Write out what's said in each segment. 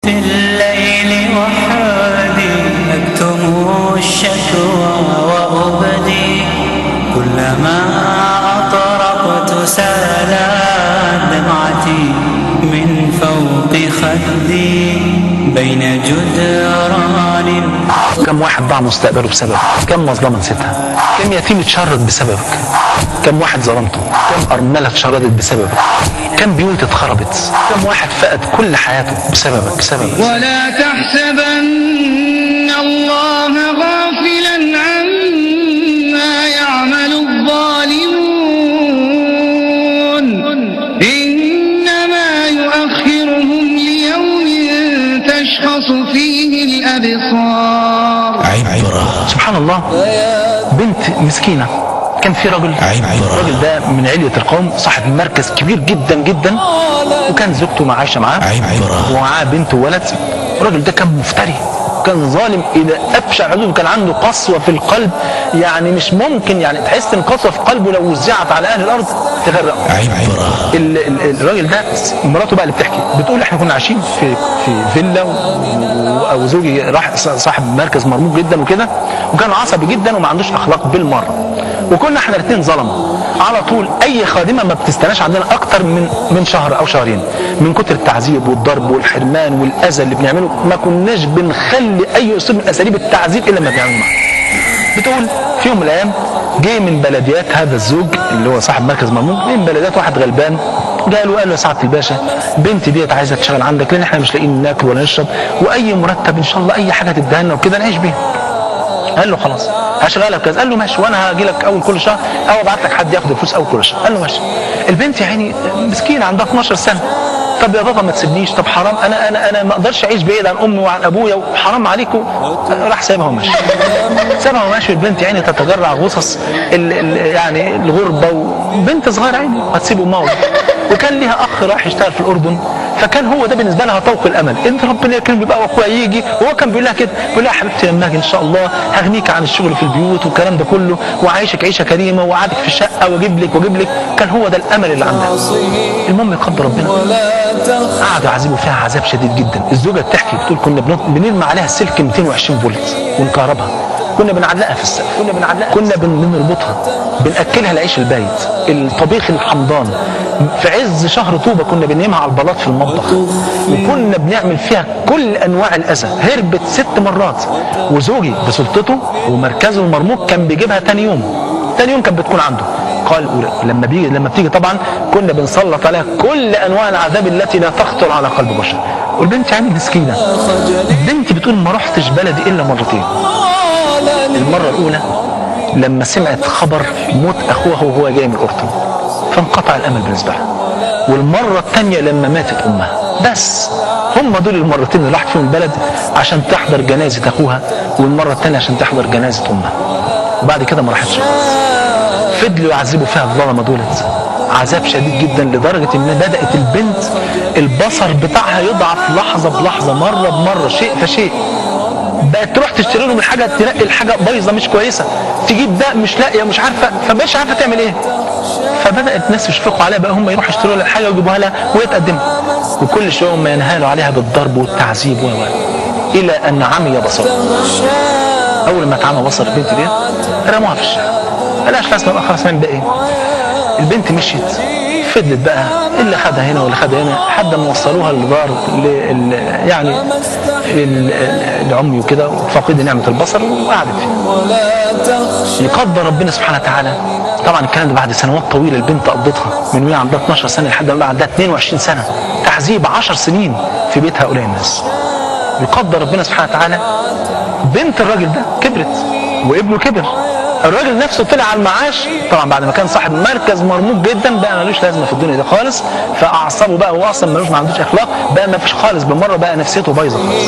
في الليل وحدي أكتم الشكوى وأبدي كلما أطرقت سالت دمعتي من فوق خدي بين جدران. كم واحد ضاع مستقبله بسببك؟ كم مظلمة نسيتها؟ كم يتيم اتشرد بسببك؟ كم واحد ظلمته؟ كم أرملة اتشردت بسببك؟ كم بيوت اتخربت؟ كم واحد فقد كل حياته بسببك؟ ولا تحسبن الله غافلا عما يعمل الظالمون إنما يؤخرهم ليوم تشخص فيه الأبصار. عبرة. سبحان الله، بنت مسكينة كان في رجل، الراجل ده من علية القوم، صاحب مركز كبير جدا جدا، وكان زوجته عايشة معاه ومعاه بنت وولد. الراجل ده كان مفتري، كان ظالم الى ابشع حدود، كان عنده قسوة في القلب، يعني مش ممكن، يعني تحس ان قسوة في قلبه لو وزعت على اهل الارض تغرق. الراجل ده مراته بقى اللي بتحكي، بتقول احنا كنا عايشين في فيلا، وزوجي راح صاحب مركز مرموق جدا وكده، وكان عصبي جدا وما عندوش اخلاق بالمره، وكنا احنا الاثنين ظلمه على طول. اي خادمه ما بتستناش عندنا اكتر من شهر او شهرين، من كتر التعذيب والضرب والحرمان والاذى اللي بنعمله ما كناش بنخلي اي اسلوب من اساليب التعذيب الا لما بنعمله معاه. بتقول في يوم من الايام جه من بلديات هذا الزوج اللي هو صاحب مركز مرموق، جه من بلديات واحد غلبان، قال له يا سعاده الباشا بنتي ديت عايزه تشتغل عندك لان احنا مش لاقيين ناكل ولا نشرب، واي مرتب ان شاء الله اي حاجه تديها لنا وكده نعيش بيها. قال له خلاص هشغلك كذا. قال له ماشي، وانا هاجي لك اول كل شهر او ابعت لك حد ياخد الفلوس اول كل شهر. قال له ماشي. البنت يعني مسكينه عندها 12 سنه، طب يا بابا ما تسيبنيش، طب حرام، انا ما اقدرش اعيش بعيد عن امي وعن ابويا وحرام عليكم. راح سايبها وماشي، سابها وماشي. البنت يعني تتجرع غصص يعني الغربه، وبنت صغيره يعني هتسيب امها. وكان ليها اخ راح يشتغل في الاردن، فكان هو ده بالنسبه لها طوق الامل، انت ربنا يكرمك بقى واخويا يجي. وهو كان بيقول لها كده، بيقول لها حبيبتي لما اجي ان شاء الله هغنيك عن الشغل في البيوت والكلام ده كله، وعايشك عيشه كريمه، وقعدك في الشقه واجيب لك. كان هو ده الامل اللي عندها. المهم يقدر ربنا قعدوا يعذبوا فيها عذاب شديد جدا. الزوجه بتحكي بتقول كنا بنرمي عليها السلك 220 فولت ونكهربها، كنا بنعلقها في السقف، كنا بنربطها، بنأكلها العيش البايت، الطبيخ الحمضان. في عز شهر طوبة كنا بننيمها على البلاط في المطبخ، وكنا بنعمل فيها كل انواع الاذى. هربت 6 مرات، وزوجي بسلطته ومركزه المرموق كان بيجيبها تاني يوم كانت بتكون عنده. قال لما بتيجي طبعا كنا بنسلط عليها كل انواع العذاب التي لا تخطر على قلب بشر. والبنت يعني مسكينه، البنت بتقول ما رحتش بلدي الا مرتين. المره الاولى لما سمعت خبر موت اخوها وهو جاي من الاردن، فانقطع الامل بالنسبه لها. والمره الثانيه لما ماتت امها. بس هم دول المرتين اللي راحت فيهم البلد عشان تحضر جنازه اخوها، والمره الثانيه عشان تحضر جنازه امها، وبعد كده ما راحتش. فضلوا يعذبوا فيها الظلمه دولت عذاب شديد جدا، لدرجه ان بدات البنت البصر بتاعها يضعف لحظه بلحظه، مره بمره، شيء فشيء. بقت تروح تشتري لهم الحاجه، تنقي الحاجه بايظه مش كويسه، تجيب ده مش لاقيه، مش عارفه، فمش عارفه تعمل ايه. فبدات الناس يشفقوا عليها، بقى هم يروحوا يشتروا لها الحاجه ويجيبوها لها وهي تقدمها، وكل شويه هم ينهالوا عليها بالضرب والتعذيب الى ان عمي بصرها. اول ما اتعمى بصر البنت دي رموها في الشارع، قالهاش لازم بقى خلاص نعمل بقى ايه. البنت مشيت، فضلت بقى اللي خدها هنا واللي خدها هنا، لحد ما وصلوها لدار يعني العمي وكده، فقد نعمه البصر، وقعدت فيه. يقدر ربنا سبحانه وتعالى. طبعا الكلام ده بعد سنوات طويله البنت قضتها، من وهي عندها 12 سنه لحد ما عندها 22 سنه، تعذيب 10 سنين في بيت هؤلاء الناس. يقدر ربنا سبحانه وتعالى بنت الراجل ده كبرت وابنه كبر، الراجل نفسه طلع على المعاش طبعا بعد ما كان صاحب مركز مرموق جدا، بقى ملوش لازمه في الدنيا دي خالص، فاعصابه بقى، هو اصلا ما عندوش اخلاق، بقى ما فيش خالص بالمره، بقى نفسيته بايظه خالص.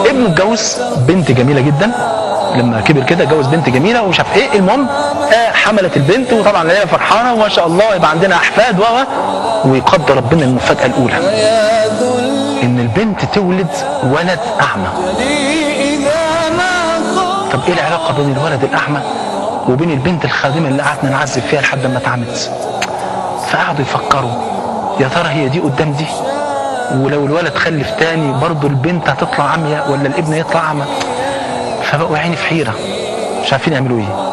ابنه اتجوز بنت جميله جدا، لما كبر كده اتجوز بنت جميله ومش عارف ايه. المهم حملت البنت، وطبعا العيله فرحانه وما شاء الله يبقى عندنا احفاد ويقدر ربنا المفاجاه الاولى ان البنت تولد ولد اعمى. طب ايه العلاقه بين الولد الاعمى وبين البنت الخادمه اللي قعدنا نعذب فيها لحد ما اتعمت؟ فقعدوا يفكروا يا ترى هي دي قدام دي، ولو الولد خلف تاني برضه البنت هتطلع عمياء ولا الابن يطلع اعمى. فبقوا عيني في حيره مش عارفين يعملوا ايه.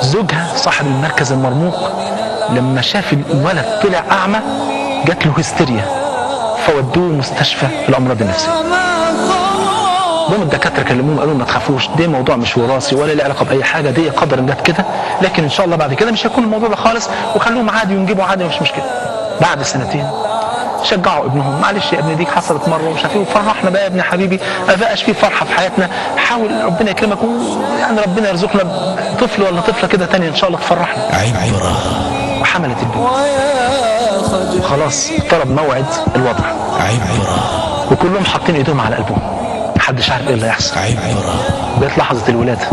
زوجها صاحب المركز المرموق لما شاف الولد طلع اعمى جات له هستيريا، فودوه مستشفى الامراض النفسيه. المهم الدكاتره كلموهم قالوا ما تخافوش، ده موضوع مش وراثي ولا له علاقه باي حاجه، دي قدر جت كده، لكن ان شاء الله بعد كده مش هيكون الموضوع ده خالص، وخلوهم عادي ونجيبوا عادي مش مشكله. بعد سنتين شجعوا ابنهم، معلش يا ابني دي حصلت مره ومش عارف ايه، وفرحنا بقى يا ابني حبيبي، ما بقاش في فرحه في حياتنا، حاول ربنا يكرمك يعني ربنا يرزقنا طفل ولا طفله كده تاني ان شاء الله تفرحنا. عبره. وحملت البنت خلاص طلب موعد الوضع. عبره. وكلهم حاطين ايدهم على قلبهم، محدش عارف ايه اللي هيحصل. عبره. بقت لحظه الولاده،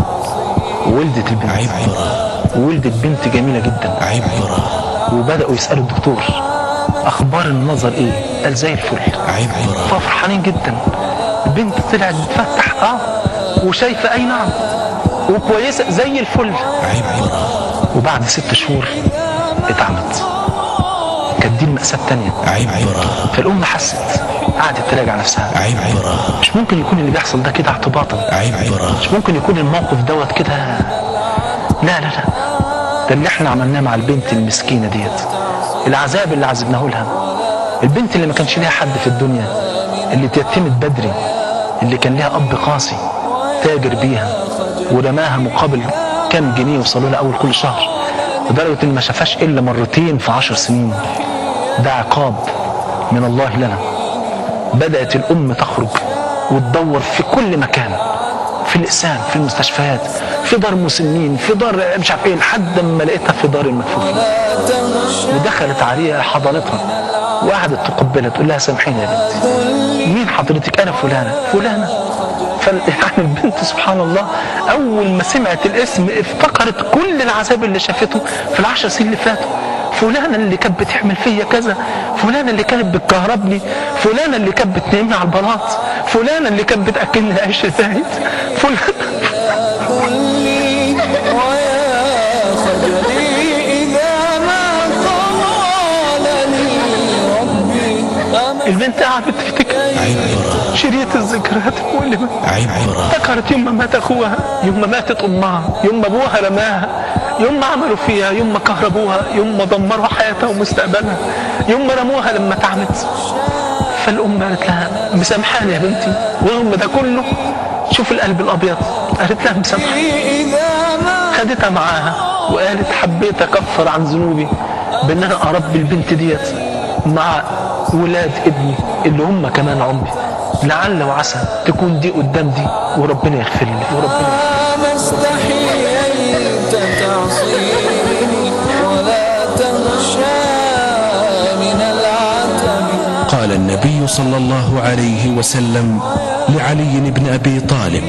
ولدت البنت. عبره. ولدت بنت جميله جدا. عبره. وبداوا يسالوا الدكتور اخبار النظر ايه؟ قال زي الفل. ففرحانين جدا، البنت طلعت بتفتح وشايفه اي نعم وكويسه زي الفل. وبعد 6 شهور اتعمت. كانت دي المأساة التانية. فالأم حست، قعدت تراجع نفسها. مش ممكن يكون اللي بيحصل ده كده اعتباطا، مش ممكن يكون الموقف دوت كده، لا لا لا، ده اللي احنا عملناه مع البنت المسكينة ديت، العذاب اللي عذبناه لها، البنت اللي ما كانش ليها حد في الدنيا، اللي اتيتمت بدري، اللي كان ليها اب قاسي تاجر بيها ورماها مقابل كام جنيه وصلوا لها اول كل شهر، لدرجه ان ما شافهاش الا مرتين في 10 سنين. ده عقاب من الله لنا. بدات الام تخرج وتدور في كل مكان، في الاقسام، في المستشفيات، في دار مسنين، في دار مش عارف ايه، لحد ما لقيتها في دار المكفوفين. ودخلت عليها حضنتها وقعدت تقبلها تقول لها سامحيني يا بنتي، مين حضرتك؟ انا فلانه فلانه. يعني البنت سبحان الله اول ما سمعت الاسم افتكرت كل العذاب اللي شافته في ال10 سنين اللي فاتوا. فلانه اللي كانت بتعمل فيا كذا، فلانه اللي كانت بتكهربني، فلانه اللي كانت بتنيمني على البلاط، فلانه اللي كانت بتاكلني عيش زايد، فلانه. البنت قعدت تفتكر شريط الذكريات المؤلمة. افتكرت يوم ما مات اخوها، يوم ما ماتت امها، يوم ما ابوها رماها، يوم ما عملوا فيها، يوم ما كهربوها، يوم ما دمروا حياتها ومستقبلها، يوم ما رموها لما تعبت. فالام قالت لها مسامحاني يا بنتي، ورغم ده كله شوف القلب الابيض، قالت لها مسامحاني. خدتها معاها وقالت حبيت اكفر عن ذنوبي بان انا اربي البنت ديت مع ولاد ابني اللي هم كمان عمري، لعل وعسى تكون دي قدام دي وربنا يغفر لي وربنا ما استحييت تعصيني ولا تخشى من العتب. قال النبي صلى الله عليه وسلم لعلي بن أبي طالب: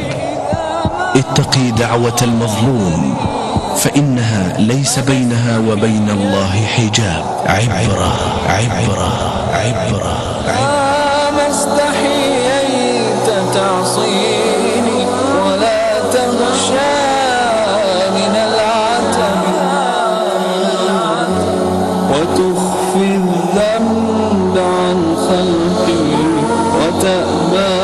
اتقي دعوة المظلوم فإنها ليس بينها وبين الله حجاب. عبرة عبرة عبرة. ما استحييت تعصيني ولا تخشى من العتب وتخفي الذنب عن خلقي وتأبى